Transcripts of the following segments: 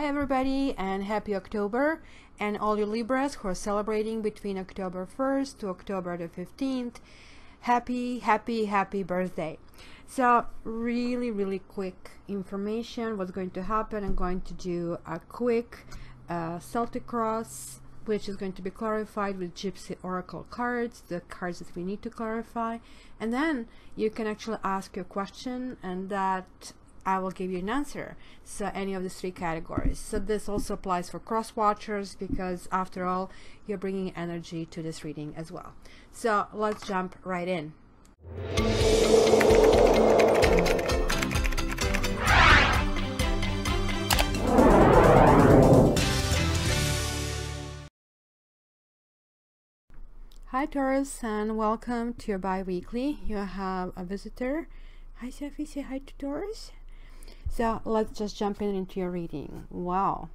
everybody, and happy October, and all your Libras who are celebrating between October 1st to October the 15th. Happy birthday. So really quick information what's going to happen. I'm going to do a quick Celtic cross, which is going to be clarified with Gypsy Oracle cards, the cards that we need to clarify, and then you can actually ask your question and that I will give you an answer. So any of the three categories. So this also applies for cross watchers, because after all, you're bringing energy to this reading as well. So let's jump right in. Hi Taurus, and welcome to your bi-weekly. You have a visitor. Hi Sophie, say hi to Taurus. So let's just jump into your reading. Wow,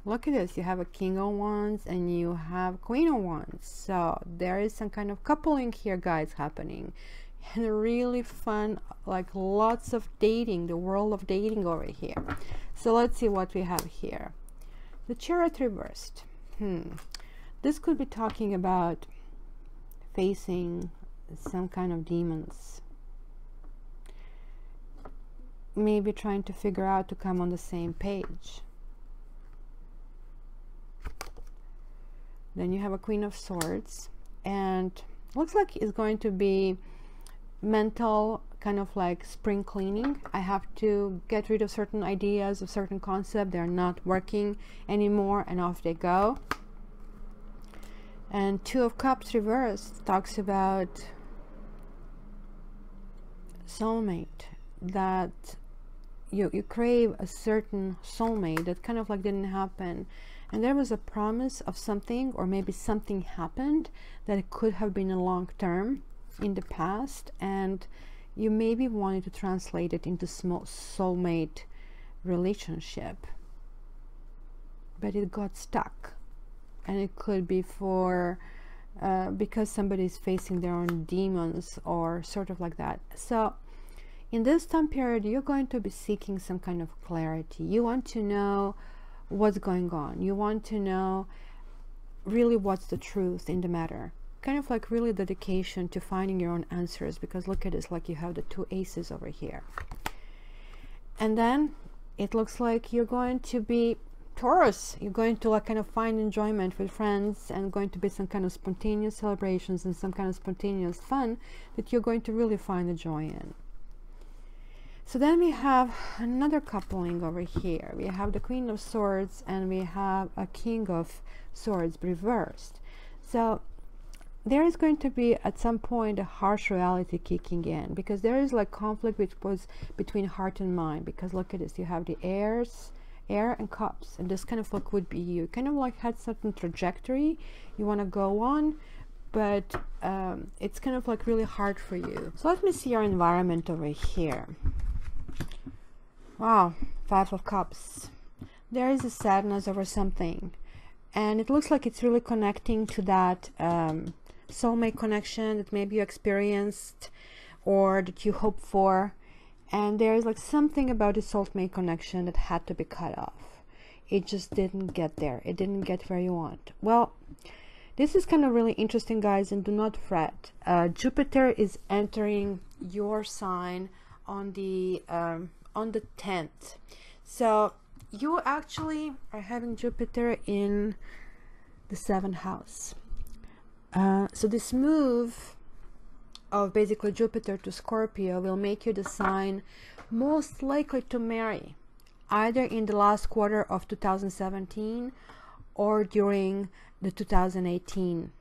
look at this. You have a King of Wands and you have Queen of Wands. So there is some kind of coupling here, guys, happening. And really fun, like lots of dating, the world of dating over here. So let's see what we have here. The Chariot reversed. This could be talking about facing some kind of demons. Maybe trying to figure out to come on the same page. Then you have a Queen of Swords, and looks like it's going to be mental, kind of like spring cleaning. I have to get rid of certain ideas, of certain concepts. They're not working anymore, and off they go. And Two of Cups reversed talks about soulmate, that you crave a certain soulmate that kind of like didn't happen, and there was a promise of something, or maybe something happened that it could have been a long term in the past, and you maybe wanted to translate it into soulmate relationship, but it got stuck. And it could be for because somebody is facing their own demons or sort of like that. So in this time period, you're going to be seeking some kind of clarity. You want to know what's going on. You want to know really what's the truth in the matter. Kind of like really dedication to finding your own answers, because look at this, like you have the two aces over here. And then it looks like you're going to be Taurus, you're going to like kind of find enjoyment with friends, and going to be some kind of spontaneous celebrations and some kind of spontaneous fun that you're going to really find the joy in. So then we have another coupling over here. We have the Queen of Swords and we have a King of Swords reversed. So there is going to be at some point a harsh reality kicking in, because there is like conflict which was between heart and mind. Because look at this, you have the air and cups, and this kind of like would be you kind of like had certain trajectory you want to go on, but it's kind of like really hard for you. So let me see your environment over here. Wow, Five of Cups. There is a sadness over something, and it looks like it's really connecting to that soulmate connection that maybe you experienced or that you hope for. And there's like something about the soulmate connection that had to be cut off. It just didn't get there. It didn't get where you want. Well, this is kind of really interesting, guys, and do not fret. Jupiter is entering your sign on the 10th. So you actually are having Jupiter in the 7th house. So this move of basically Jupiter to Scorpio will make you the sign most likely to marry, either in the last quarter of 2017 or during the 2018.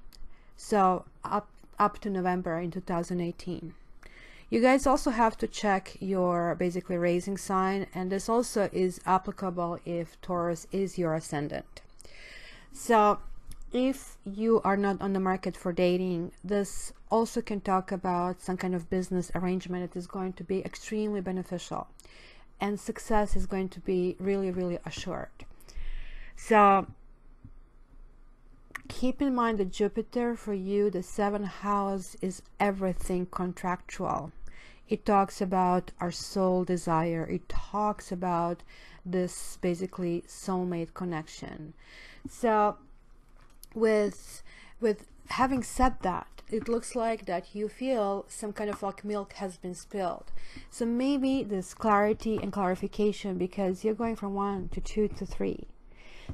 So up to November in 2018. You guys also have to check your basically raising sign, and this also is applicable if Taurus is your ascendant. So if you are not on the market for dating, this also can talk about some kind of business arrangement that is going to be extremely beneficial, and success is going to be really assured. So keep in mind that Jupiter for you, the 7th house, is everything contractual. it talks about our soul desire. It talks about this basically soulmate connection. So with having said that, it looks like that you feel some kind of like milk has been spilled. So maybe this clarity and clarification, because you're going from 1 to 2 to 3.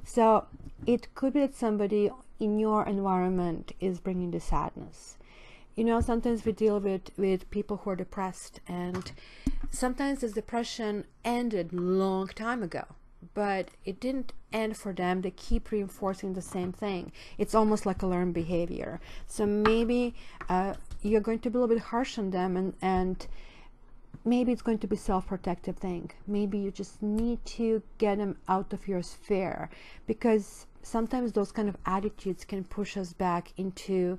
So it could be that somebody in your environment is bringing the sadness. You know, sometimes we deal with people who are depressed, and sometimes this depression ended long time ago, but it didn't end for them. They keep reinforcing the same thing. It's almost like a learned behavior. So maybe you're going to be a little bit harsh on them, and maybe it's going to be self-protective thing. Maybe you just need to get them out of your sphere, because sometimes those kind of attitudes can push us back into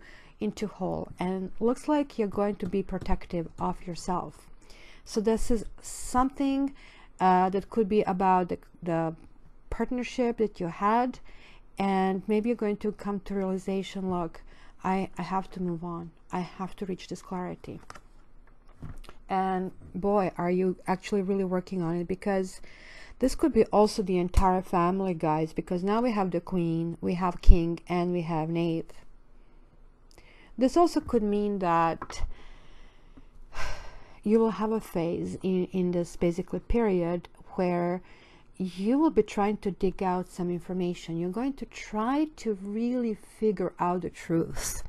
hole, and looks like you're going to be protective of yourself. So this is something that could be about the partnership that you had, and maybe you're going to come to realization, look, I have to move on. I have to reach this clarity. And boy, are you actually really working on it, because this could be also the entire family, guys, because now we have the queen, we have king, and we have knave. This also could mean that you will have a phase in this basically period where you will be trying to dig out some information. You're going to try to really figure out the truth.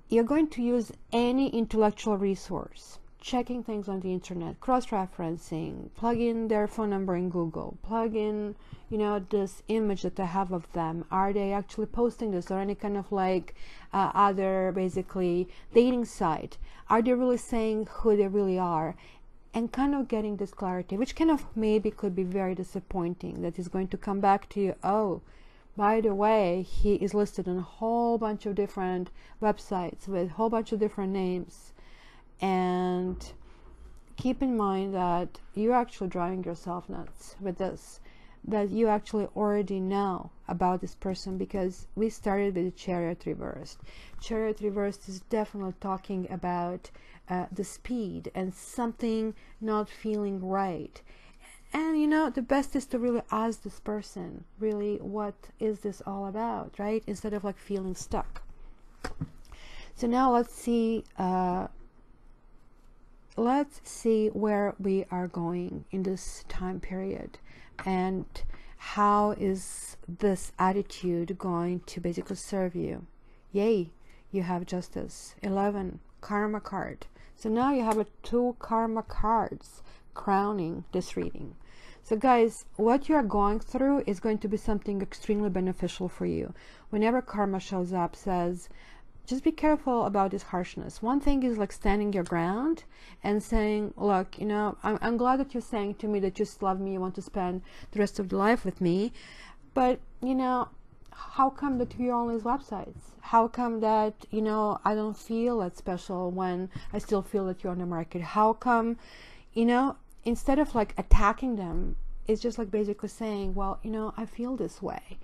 You're going to use any intellectual resource, checking things on the internet, cross-referencing, plug in their phone number in Google, plug in, you know, this image that I have of them. Are they actually posting this, or any kind of like other basically dating site? Are they really saying who they really are? And kind of getting this clarity, which kind of maybe could be very disappointing, that is going to come back to you, oh, by the way, he is listed on a whole bunch of different websites with a whole bunch of different names. And keep in mind that you're actually driving yourself nuts with this, that you actually already know about this person, because we started with the Chariot reversed. Chariot reversed is definitely talking about the speed and something not feeling right. And you know, the best is to really ask this person, really, what is this all about, right? Instead of like feeling stuck. So now let's see where we are going in this time period, and how is this attitude going to basically serve you. Yay, you have Justice, 11, Karma card. So now you have 2 Karma cards crowning this reading. So guys, what you are going through is going to be something extremely beneficial for you. Whenever karma shows up, says, just be careful about this harshness. One thing is like standing your ground and saying, look, you know, I'm glad that you're saying to me that you love me, you want to spend the rest of your life with me. But, you know, how come that you're on these websites? How come that, you know, I don't feel that special when I still feel that you're on the market? How come, you know, instead of like attacking them, it's just like basically saying, well, you know, I feel this way.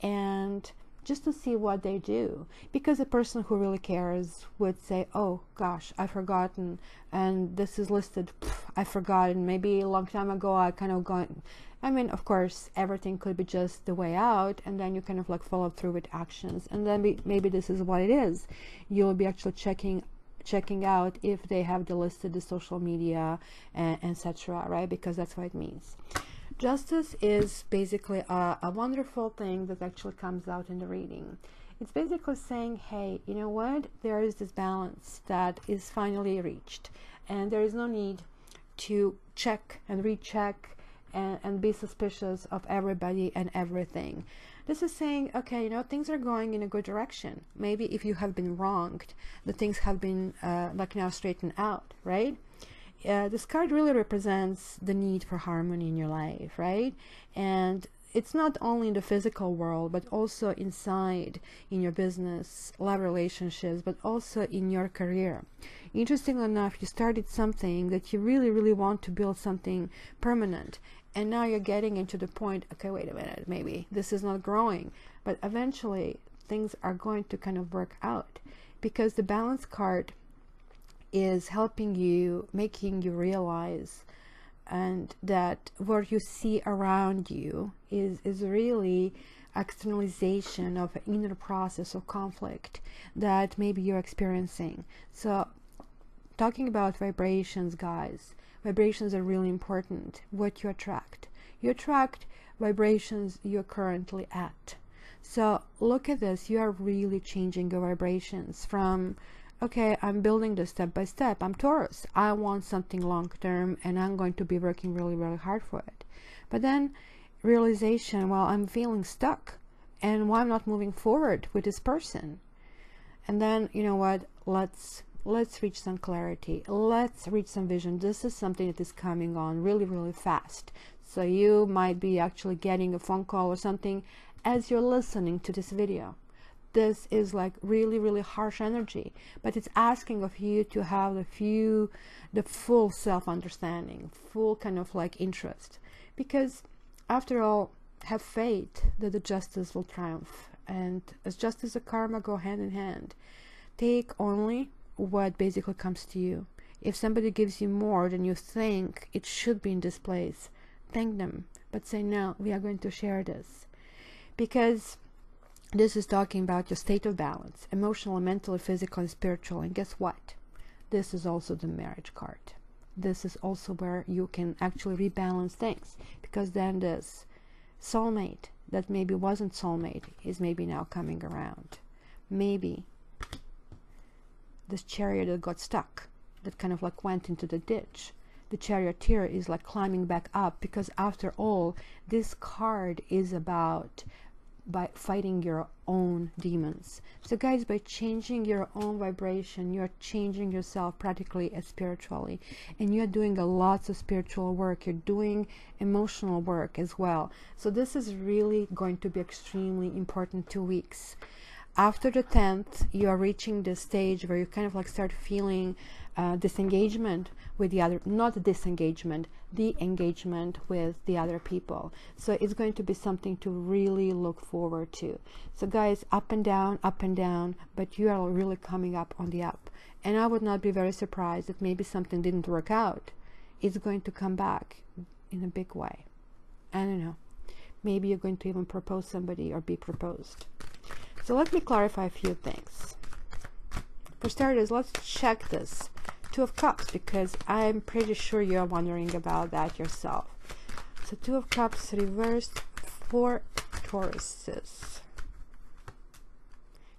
And just to see what they do, because a person who really cares would say, oh gosh, I've forgotten, and this is listed, I've forgotten, maybe a long time ago I kind of gone. I mean, of course, everything could be just the way out, and then you kind of like follow through with actions, and then maybe this is what it is. You'll be actually checking out if they have delisted the social media, and etc., right? Because that's what it means. Justice is basically a wonderful thing that actually comes out in the reading. It's basically saying, hey, you know what? There is this balance that is finally reached, and there is no need to check and recheck and be suspicious of everybody and everything. This is saying, okay, you know, things are going in a good direction. Maybe if you have been wronged, the things have been like now straightened out, right? This card really represents the need for harmony in your life, right? And it's not only in the physical world, but also inside, in your business, love relationships, but also in your career. Interestingly enough, you started something that you really, really want to build something permanent. And now you're getting into the point, okay, wait a minute, maybe this is not growing. But eventually, things are going to kind of work out. Because the balance card is helping you, making you realize, and that what you see around you is really externalization of an inner process of conflict that maybe you're experiencing. So talking about vibrations, guys, vibrations are really important. What you attract vibrations you're currently at. So look at this, you are really changing your vibrations from, okay, I'm building this step by step, I'm Taurus, I want something long term and I'm going to be working really, really hard for it. But then realization, well, I'm feeling stuck and why I'm not moving forward with this person. And then, you know what, let's reach some clarity, let's reach some vision. This is something that is coming on really, really fast. So you might be actually getting a phone call or something as you're listening to this video. This is like really, really harsh energy, but it's asking of you to have the full self-understanding, full kind of like interest, because after all, have faith that the justice will triumph, and as justice and karma go hand in hand. Take only what basically comes to you. If somebody gives you more than you think it should be in this place, thank them, but say, no, we are going to share this, because this is talking about your state of balance, emotional, mental, physical, and spiritual. And guess what? This is also the marriage card. This is also where you can actually rebalance things, because then this soulmate that maybe wasn't soulmate is maybe now coming around. Maybe this chariot that got stuck, that kind of like went into the ditch, the charioteer is like climbing back up, because after all, this card is about by fighting your own demons. So guys, by changing your own vibration, you're changing yourself practically as spiritually, and you're doing a lots of spiritual work, you're doing emotional work as well. So this is really going to be extremely important 2 weeks. After the 10th, you are reaching the stage where you kind of like start feeling disengagement with the other, not disengagement, the engagement with the other people. So it's going to be something to really look forward to. So guys, up and down, but you are really coming up on the up. And I would not be very surprised that maybe something didn't work out. It's going to come back in a big way. I don't know. Maybe you're going to even propose somebody or be proposed. So let me clarify a few things. For starters, let's check this Two of Cups, because I'm pretty sure you're wondering about that yourself. So Two of Cups reversed for Tauruses.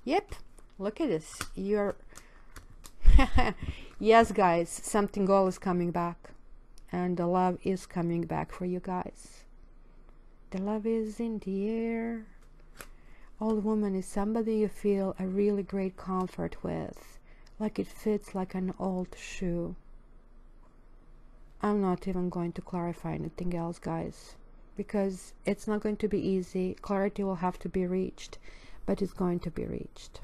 Yep, look at this. You're yes, guys, something all is coming back, and the love is coming back for you guys. The love is in the air. Old woman is somebody you feel a really great comfort with, like it fits like an old shoe. I'm not even going to clarify anything else, guys, because it's not going to be easy. Clarity will have to be reached, but it's going to be reached.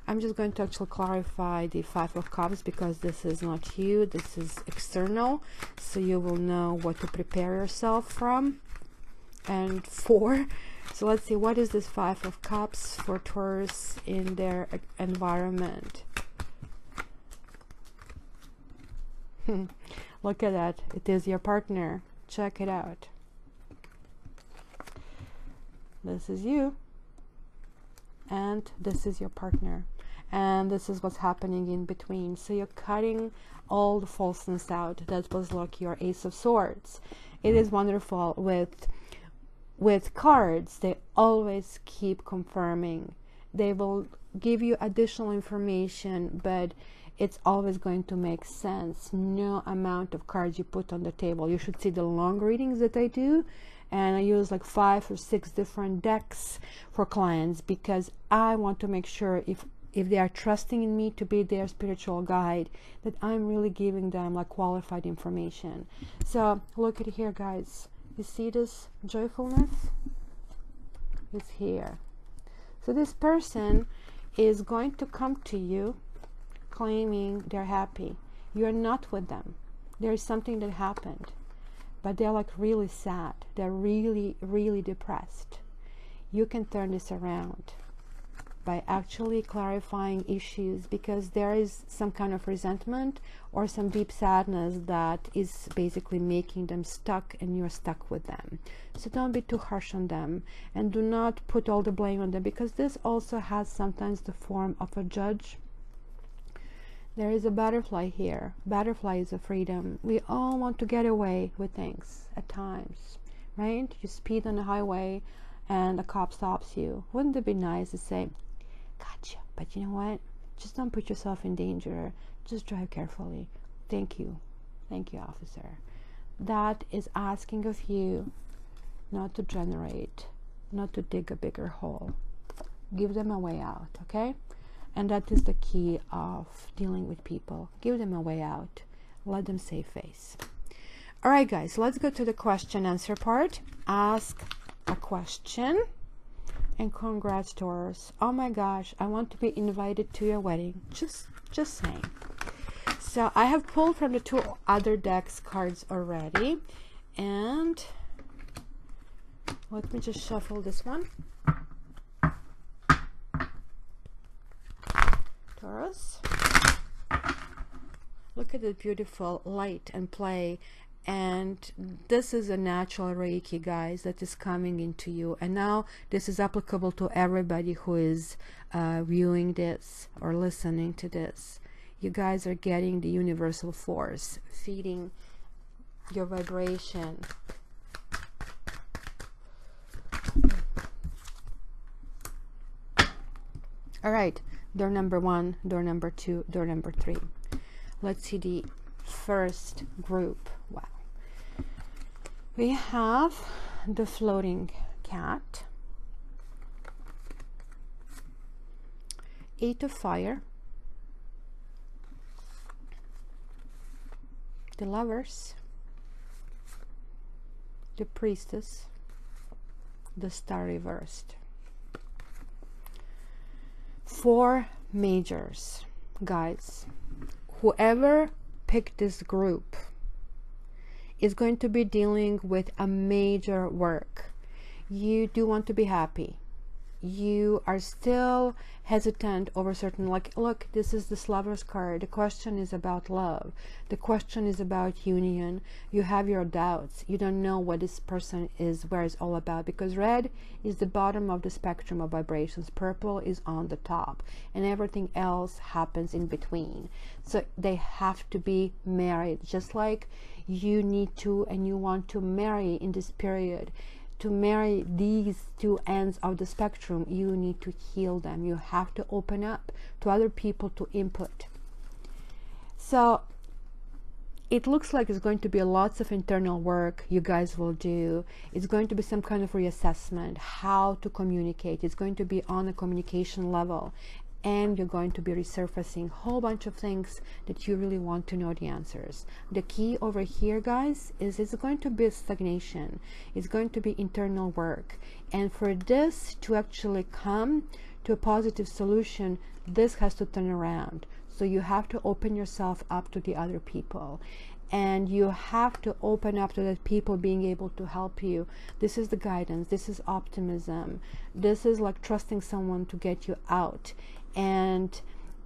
I'm just going to actually clarify the Five of Cups, because this is not you, this is external, so you will know what to prepare yourself from and for. So let's see, what is this Five of Cups for Taurus in their environment? Look at that, it is your partner. Check it out. This is you, and this is your partner, and this is what's happening in between. So you're cutting all the falseness out. That was like your Ace of Swords. It is wonderful with cards. They always keep confirming. They will give you additional information, but it's always going to make sense. No amount of cards you put on the table. You should see the long readings that I do, and I use like 5 or 6 different decks for clients, because I want to make sure if they are trusting in me to be their spiritual guide, that I'm really giving them like qualified information. So look at here, guys. You see this joyfulness is here. So this person is going to come to you claiming they're happy. You're not with them. There's something that happened, but they're like really sad. They're really, really depressed. You can turn this around. by actually clarifying issues, because there is some kind of resentment or some deep sadness that is basically making them stuck, and you're stuck with them. So don't be too harsh on them, and do not put all the blame on them, because this also has sometimes the form of a judge. There is a butterfly here. Butterfly is a freedom. We all want to get away with things at times, right? You speed on the highway and a cop stops you. Wouldn't it be nice to say, gotcha, but you know what? Just don't put yourself in danger. Just drive carefully. Thank you. Thank you, officer. That is asking of you not to generate, not to dig a bigger hole. Give them a way out, okay? And that is the key of dealing with people. Give them a way out. Let them save face. All right, guys, let's go to the question answer part. Ask a question. And congrats, Taurus. Oh my gosh, I want to be invited to your wedding. Just saying. So I have pulled from the two other decks cards already. And let me just shuffle this one. Taurus. Look at the beautiful light and play, and this is a natural Reiki, guys, that is coming into you. And now this is applicable to everybody who is viewing this or listening to this. You guys are getting the universal force feeding your vibration. All right, door number 1, door number 2, door number 3. Let's see the first group. Wow. We have the floating cat, 8 of fire, the lovers, the priestess, the star reversed. 4 majors, guys. Whoever picked this group is going to be dealing with a major work. You do want to be happy. You are still hesitant over certain, like, look, this is the Lover's card. The question is about love. The question is about union. You have your doubts. You don't know what this person is, where it's all about, because red is the bottom of the spectrum of vibrations. Purple is on the top, and everything else happens in between. So they have to be married, just like you need to and you want to marry in this period. To marry these two ends of the spectrum, you need to heal them. You have to open up to other people to input. So it looks like it's going to be lots of internal work you guys will do. It's going to be some kind of reassessment, how to communicate. It's going to be on a communication level. And you're going to be resurfacing a whole bunch of things that you really want to know the answers. The key over here, guys, is it's going to be stagnation. It's going to be internal work. And for this to actually come to a positive solution, this has to turn around. So you have to open yourself up to the other people. And you have to open up to the people being able to help you. This is the guidance. This is optimism. This is like trusting someone to get you out. And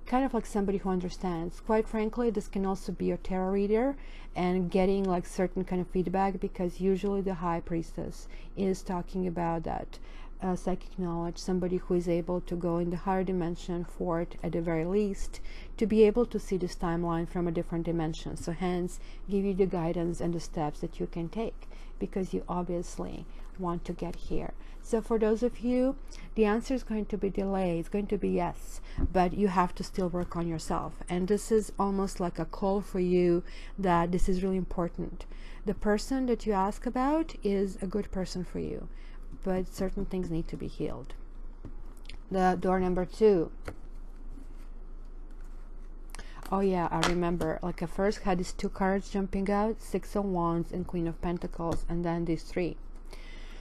kind of like somebody who understands. Quite frankly, this can also be your tarot reader and getting like certain kind of feedback, because usually the high priestess is talking about that psychic knowledge, somebody who is able to go in the higher dimension for it, at the very least, to be able to see this timeline from a different dimension. So hence give you the guidance and the steps that you can take, because you obviously want to get here. So for those of you, the answer is going to be delayed. It's going to be yes, but you have to still work on yourself. And this is almost like a call for you that this is really important. The person that you ask about is a good person for you, but certain things need to be healed. The door number 2. Oh yeah, I remember, like I first had these 2 cards jumping out, 6 of Wands and Queen of Pentacles, and then these 3.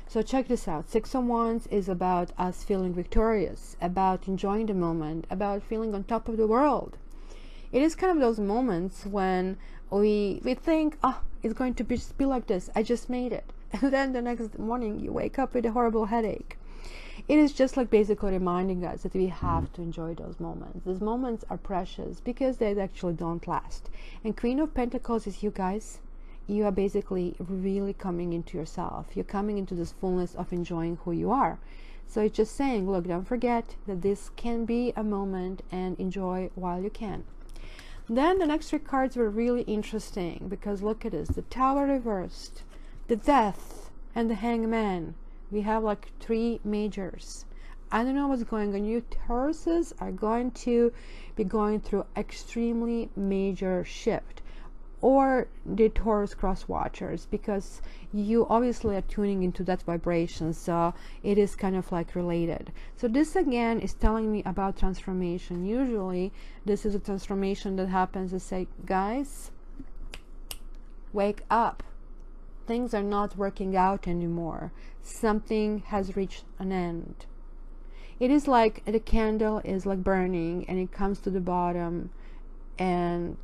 So check this out. 6 of Wands is about us feeling victorious, about enjoying the moment, about feeling on top of the world. It is kind of those moments when we think, oh, it's going to be like this. I just made it. And then the next morning you wake up with a horrible headache. It is just like basically reminding us that we have to enjoy those moments. Those moments are precious because they actually don't last. And Queen of Pentacles is you guys. You are basically really coming into yourself. You're coming into this fullness of enjoying who you are. So it's just saying, look, don't forget that this can be a moment, and enjoy while you can. Then the next three cards were really interesting because look at this. The Tower reversed, the Death, and the Hangman. We have like three majors. I don't know what's going on. You Tauruses are going to be going through extremely major shift, or the Taurus cross watchers, because you obviously are tuning into that vibration, so it is kind of like related. So this again is telling me about transformation. Usually this is a transformation that happens to say, guys, wake up, things are not working out anymore, something has reached an end. It is like the candle is like burning and it comes to the bottom and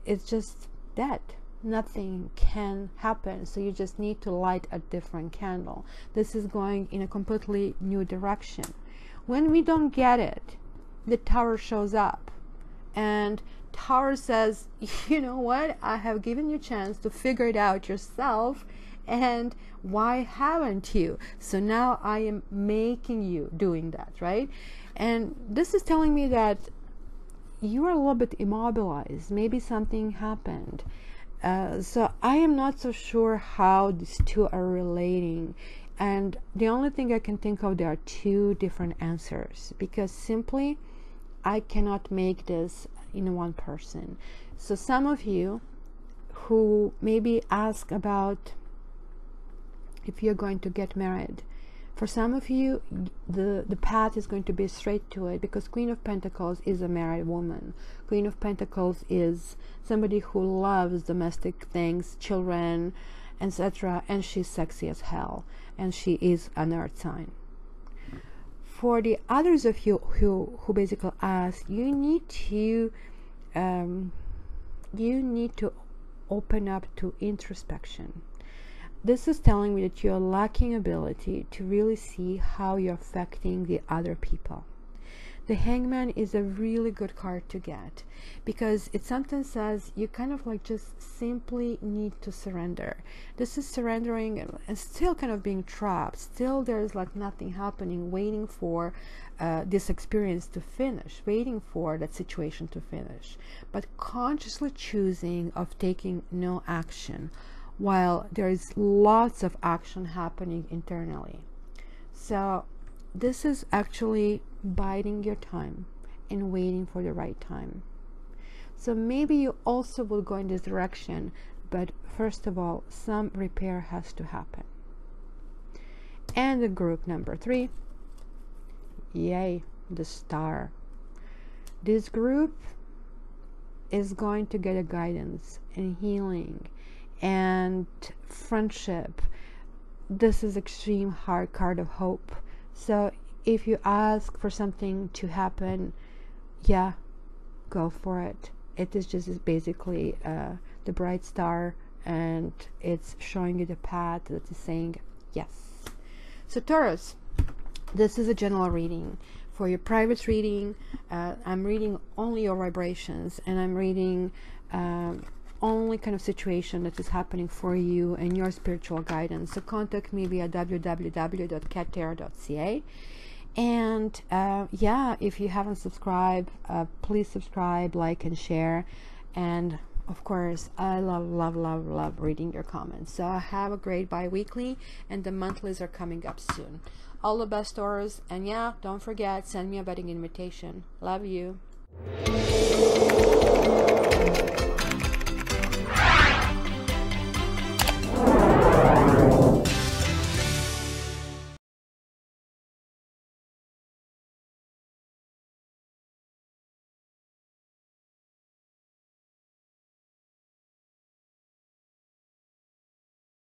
it's just dead. Nothing can happen, so you just need to light a different candle. This is going in a completely new direction. When we don't get it, the Tower shows up, and Tower says, you know what, I have given you a chance to figure it out yourself, and why haven't you? So now I am making you doing that, right? And this is telling me that you are a little bit immobilized. Maybe something happened. So I am not so sure how these two are relating. And the only thing I can think of, there are two different answers, because simply I cannot make this in one person. So some of you who maybe ask about if you're going to get married, for some of you, the path is going to be straight to it, because Queen of Pentacles is a married woman. Queen of Pentacles is somebody who loves domestic things, children, etc. And she's sexy as hell. And she is an earth sign. For the others of you who basically ask, you need to open up to introspection. This is telling me that you're lacking ability to really see how you're affecting the other people. The Hangman is a really good card to get, because it sometimes says you kind of like just simply need to surrender. This is surrendering and still kind of being trapped. Still there's like nothing happening, waiting for this experience to finish, waiting for that situation to finish, but consciously choosing of taking no action, while there is lots of action happening internally. So this is actually biding your time and waiting for the right time. So maybe you also will go in this direction, but first of all, some repair has to happen. And the group number 3, yay, the Star. This group is going to get a guidance and healing and friendship. This is extreme hard card of hope. So if you ask for something to happen, yeah, go for it. It is just basically the bright star, and it's showing you the path that is saying yes. So Taurus, this is a general reading. For your private reading, I'm reading only your vibrations, and I'm reading only kind of situation that is happening for you and your spiritual guidance. So contact me via www.cattarot.ca. And yeah, if you haven't subscribed, please subscribe, like, and share. And of course, I love reading your comments. So have a great bi-weekly, and the monthlies are coming up soon. All the best, Taurus. And yeah, don't forget, send me a wedding invitation. Love you.